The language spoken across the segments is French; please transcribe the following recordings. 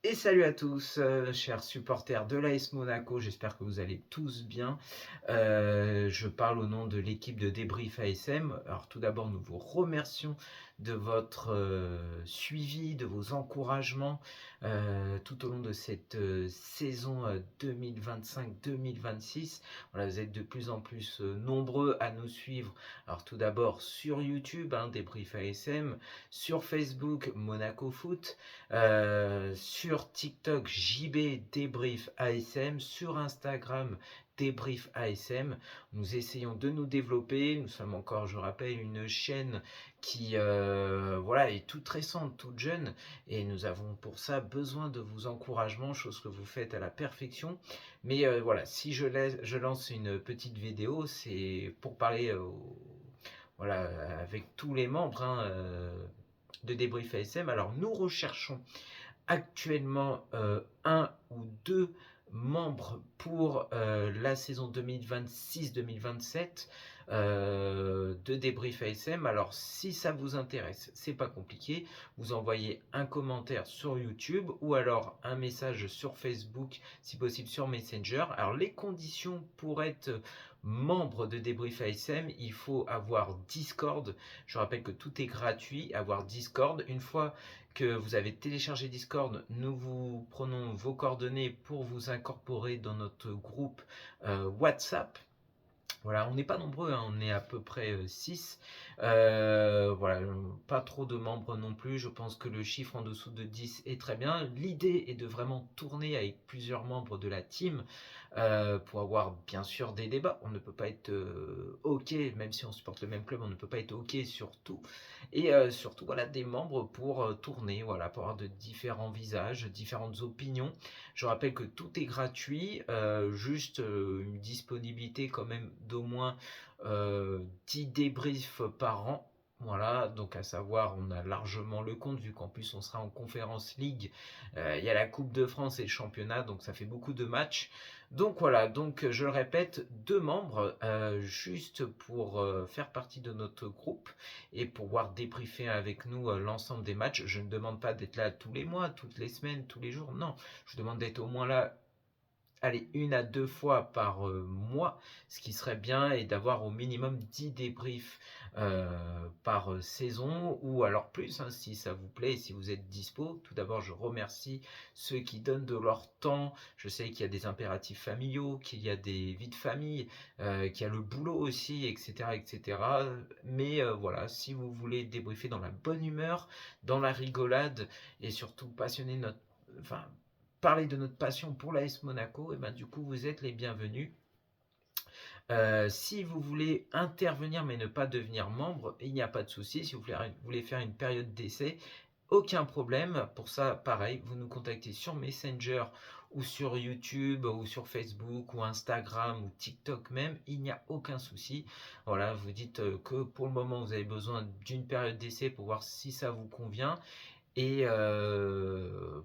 Et salut à tous, chers supporters de l'AS Monaco, j'espère que vous allez tous bien. Je parle au nom de l'équipe de Débrief ASM. Alors tout d'abord, nous vous remercions de votre suivi, de vos encouragements tout au long de cette saison 2025-2026. Voilà, vous êtes de plus en plus nombreux à nous suivre. Alors tout d'abord sur YouTube, Débrief ASM, sur Facebook, Monaco Foot, sur TikTok, JB Débrief ASM, sur Instagram, Débrief ASM. Nous essayons de nous développer. Nous sommes encore, je rappelle, une chaîne qui voilà, est toute récente, toute jeune, et nous avons pour ça besoin de vos encouragements, chose que vous faites à la perfection. Mais voilà, si je lance une petite vidéo, c'est pour parler voilà, avec tous les membres de Débrief ASM. Alors nous recherchons actuellement un ou deux membres pour la saison 2026-2027 de Débrief ASM. Alors si ça vous intéresse, c'est pas compliqué, vous envoyez un commentaire sur YouTube ou alors un message sur Facebook, si possible sur Messenger. Alors les conditions pour être membre de Débrief ASM, il faut avoir Discord. Je rappelle que tout est gratuit, avoir Discord. Une fois que vous avez téléchargé Discord, nous vous prenons vos coordonnées pour vous incorporer dans notre groupe WhatsApp. Voilà, on n'est pas nombreux, on est à peu près 6. Voilà, pas trop de membres non plus. Je pense que le chiffre en dessous de 10 est très bien. L'idée est de vraiment tourner avec plusieurs membres de la team pour avoir bien sûr des débats. On ne peut pas être OK, même si on supporte le même club, on ne peut pas être OK sur tout. Et surtout, voilà, des membres pour tourner, voilà, pour avoir de différents visages, différentes opinions. Je rappelle que tout est gratuit, juste une disponibilité quand même d'au moins 10 débriefs par an. Voilà, donc à savoir, on a largement le compte, vu qu'en plus on sera en Conférence League. Il y a la Coupe de France et le championnat, donc ça fait beaucoup de matchs. Donc voilà, donc je le répète, deux membres, juste pour faire partie de notre groupe et pouvoir débriefer avec nous l'ensemble des matchs. Je ne demande pas d'être là tous les mois, toutes les semaines, tous les jours, non. Je demande d'être au moins là, allez, une à deux fois par mois, ce qui serait bien, et d'avoir au minimum 10 débriefs par saison, ou alors plus, si ça vous plaît, et si vous êtes dispo. Tout d'abord, je remercie ceux qui donnent de leur temps. Je sais qu'il y a des impératifs familiaux, qu'il y a des vies de famille, qu'il y a le boulot aussi, etc. etc. Mais voilà, si vous voulez débriefer dans la bonne humeur, dans la rigolade, et surtout passionner notre... Enfin, parler de notre passion pour l'AS Monaco, et ben du coup vous êtes les bienvenus. Si vous voulez intervenir mais ne pas devenir membre, il n'y a pas de souci. Si vous voulez faire une période d'essai, aucun problème. Pour ça, pareil, vous nous contactez sur Messenger ou sur YouTube ou sur Facebook ou Instagram ou TikTok même, il n'y a aucun souci. Voilà, vous dites que pour le moment vous avez besoin d'une période d'essai pour voir si ça vous convient. Et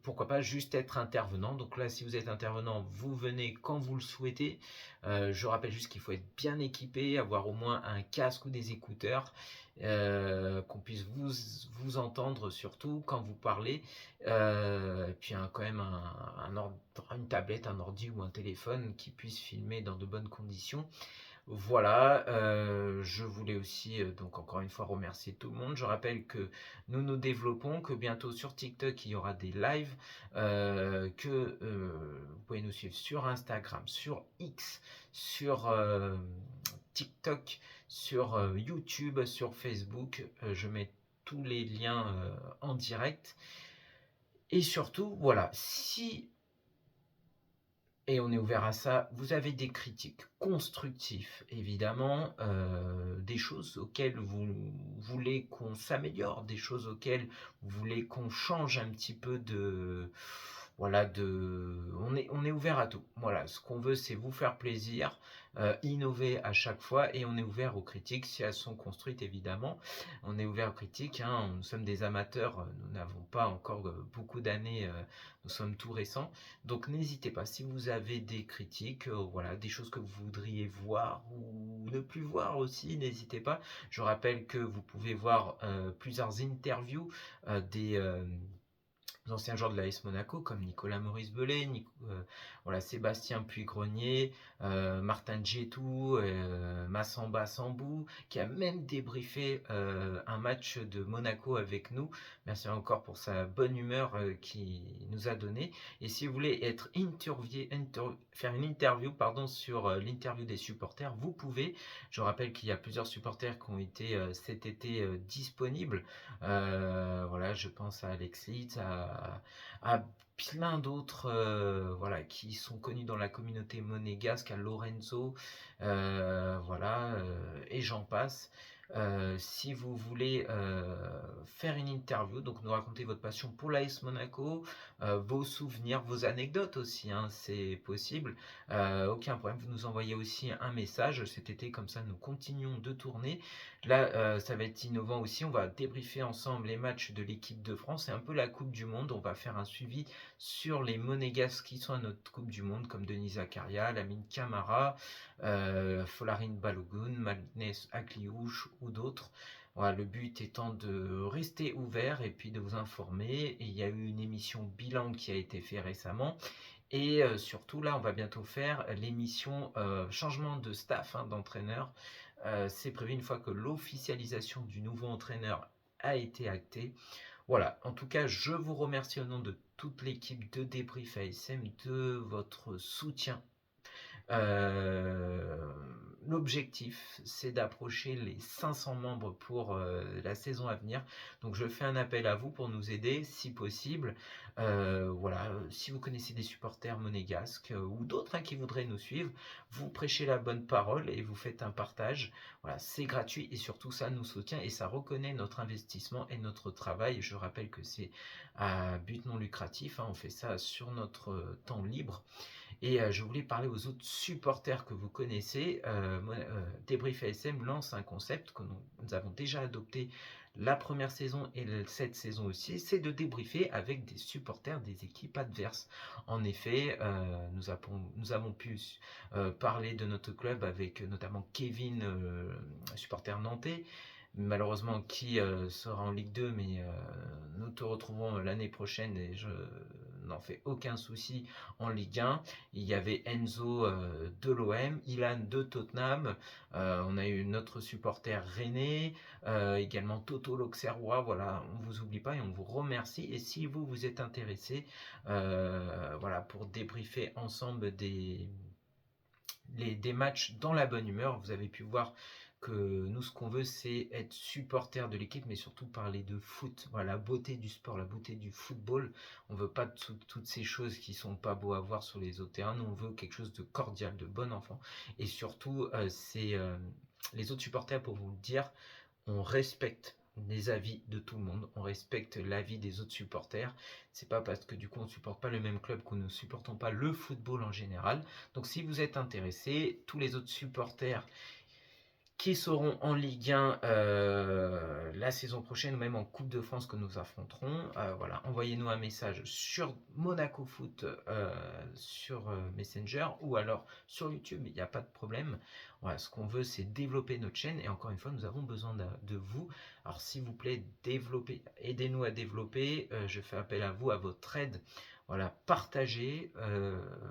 pourquoi pas juste être intervenant. Donc là, si vous êtes intervenant, vous venez quand vous le souhaitez. Je rappelle juste qu'il faut être bien équipé, avoir au moins un casque ou des écouteurs, qu'on puisse vous entendre surtout quand vous parlez. Et puis quand même une tablette, un ordi ou un téléphone qui puisse filmer dans de bonnes conditions. Voilà, je voulais aussi donc encore une fois remercier tout le monde. Je rappelle que nous nous développons, que bientôt sur TikTok il y aura des lives, que vous pouvez nous suivre sur Instagram, sur X, sur TikTok, sur YouTube, sur Facebook. Je mets tous les liens en direct. Et surtout, voilà, si et on est ouvert à ça. Vous avez des critiques constructives, évidemment, des choses auxquelles vous voulez qu'on s'améliore, des choses auxquelles vous voulez qu'on change un petit peu de... Voilà, on est ouvert à tout. Voilà, ce qu'on veut, c'est vous faire plaisir, innover à chaque fois, et on est ouvert aux critiques si elles sont construites, évidemment. On est ouvert aux critiques, nous sommes des amateurs, nous n'avons pas encore beaucoup d'années, nous sommes tout récents. Donc n'hésitez pas, si vous avez des critiques, voilà, des choses que vous voudriez voir ou ne plus voir aussi, n'hésitez pas. Je rappelle que vous pouvez voir plusieurs interviews des anciens joueurs de l'AS Monaco comme Nicolas Maurice Bellet, voilà, Sébastien Puy-Grenier, Martin Djetou, Massamba Sambou, qui a même débriefé un match de Monaco avec nous. Merci encore pour sa bonne humeur qu'il nous a donnée. Et si vous voulez être faire une interview sur l'interview des supporters, vous pouvez. Je rappelle qu'il y a plusieurs supporters qui ont été cet été disponibles. Voilà, je pense à Alex Litz, à plein d'autres voilà, qui sont connus dans la communauté monégasque, à Lorenzo, voilà, et j'en passe. Si vous voulez faire une interview, donc nous raconter votre passion pour l'AS Monaco, vos souvenirs, vos anecdotes aussi, hein, c'est possible. Aucun problème, vous nous envoyez aussi un message cet été, comme ça nous continuons de tourner. Là, ça va être innovant aussi, on va débriefer ensemble les matchs de l'équipe de France, c'est un peu la Coupe du Monde, on va faire un suivi sur les Monégasques qui sont à notre Coupe du Monde, comme Denis Zakaria, Lamine Camara, Folarin Balogun, Magnès Akliouche ou d'autres. Voilà, le but étant de rester ouvert et puis de vous informer. Et il y a eu une émission bilan qui a été faite récemment. Et surtout, là, on va bientôt faire l'émission changement de staff, hein, d'entraîneur. C'est prévu une fois que l'officialisation du nouveau entraîneur a été actée. Voilà, en tout cas, je vous remercie au nom de toute l'équipe de Débrief ASM de votre soutien. L'objectif, c'est d'approcher les 500 membres pour la saison à venir. Donc je fais un appel à vous pour nous aider, si possible. Voilà, si vous connaissez des supporters monégasques ou d'autres, hein, qui voudraient nous suivre, vous prêchez la bonne parole et vous faites un partage. Voilà, c'est gratuit et surtout ça nous soutient et ça reconnaît notre investissement et notre travail. Je rappelle que c'est à but non lucratif, hein, on fait ça sur notre temps libre. Et je voulais parler aux autres supporters que vous connaissez. Débrief ASM lance un concept que nous avons déjà adopté la première saison et cette saison aussi, c'est de débriefer avec des supporters des équipes adverses. En effet, nous avons pu parler de notre club avec notamment Kevin, supporter nantais, malheureusement qui sera en Ligue 2, mais nous te retrouvons l'année prochaine et je n'en fais aucun souci en Ligue 1. Il y avait Enzo de l'OM, Ilan de Tottenham, on a eu notre supporter René, également Toto l'Auxerrois. Voilà, on ne vous oublie pas et on vous remercie. Et si vous êtes intéressé, voilà, pour débriefer ensemble des matchs dans la bonne humeur, vous avez pu voir que nous, ce qu'on veut, c'est être supporter de l'équipe, mais surtout parler de foot. Voilà, la beauté du sport, la beauté du football. On veut pas toutes ces choses qui sont pas beaux à voir sur les autres terrains. Nous, on veut quelque chose de cordial, de bon enfant. Et surtout, c'est les autres supporters, pour vous le dire, on respecte les avis de tout le monde, on respecte l'avis des autres supporters. C'est pas parce que du coup on ne supporte pas le même club que nous ne supportons pas le football en général. Donc si vous êtes intéressé, tous les autres supporters qui seront en Ligue 1 la saison prochaine ou même en Coupe de France que nous affronterons. Voilà, envoyez-nous un message sur Monaco Foot sur Messenger ou alors sur YouTube, il n'y a pas de problème. Voilà, ce qu'on veut, c'est développer notre chaîne et encore une fois, nous avons besoin de vous. Alors s'il vous plaît, aidez-nous à développer. Je fais appel à vous, à votre aide. Voilà, partagez.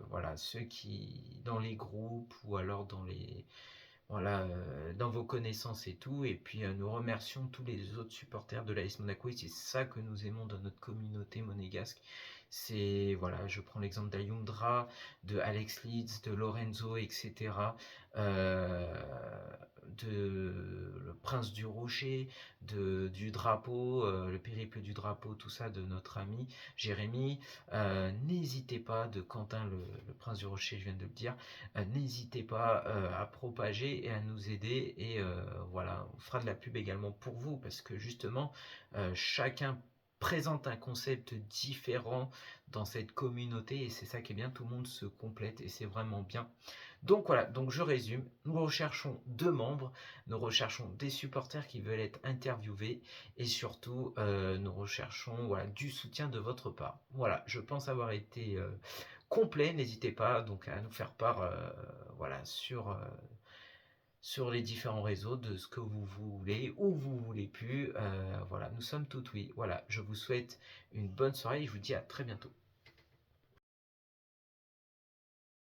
Voilà, ceux qui dans les groupes ou alors dans les voilà, dans vos connaissances et tout. Et puis nous remercions tous les autres supporters de l'AS Monaco. Et c'est ça que nous aimons dans notre communauté monégasque. C'est, voilà, je prends l'exemple d'Ayundra, de Alex Leeds, de Lorenzo, etc. Euh, de le Prince du Rocher, du drapeau, le périple du drapeau, tout ça de notre ami Jérémy. N'hésitez pas, de Quentin, le Prince du Rocher, je viens de le dire. N'hésitez pas à propager et à nous aider. Et voilà, on fera de la pub également pour vous parce que justement, chacun présente un concept différent dans cette communauté et c'est ça qui est bien, tout le monde se complète et c'est vraiment bien. Donc voilà, donc je résume, nous recherchons 2 membres, nous recherchons des supporters qui veulent être interviewés et surtout nous recherchons, voilà, du soutien de votre part. Voilà, je pense avoir été complet, n'hésitez pas donc à nous faire part voilà, sur sur les différents réseaux de ce que vous voulez ou vous voulez plus. Voilà, nous sommes tout oui. Voilà, je vous souhaite une bonne soirée et je vous dis à très bientôt.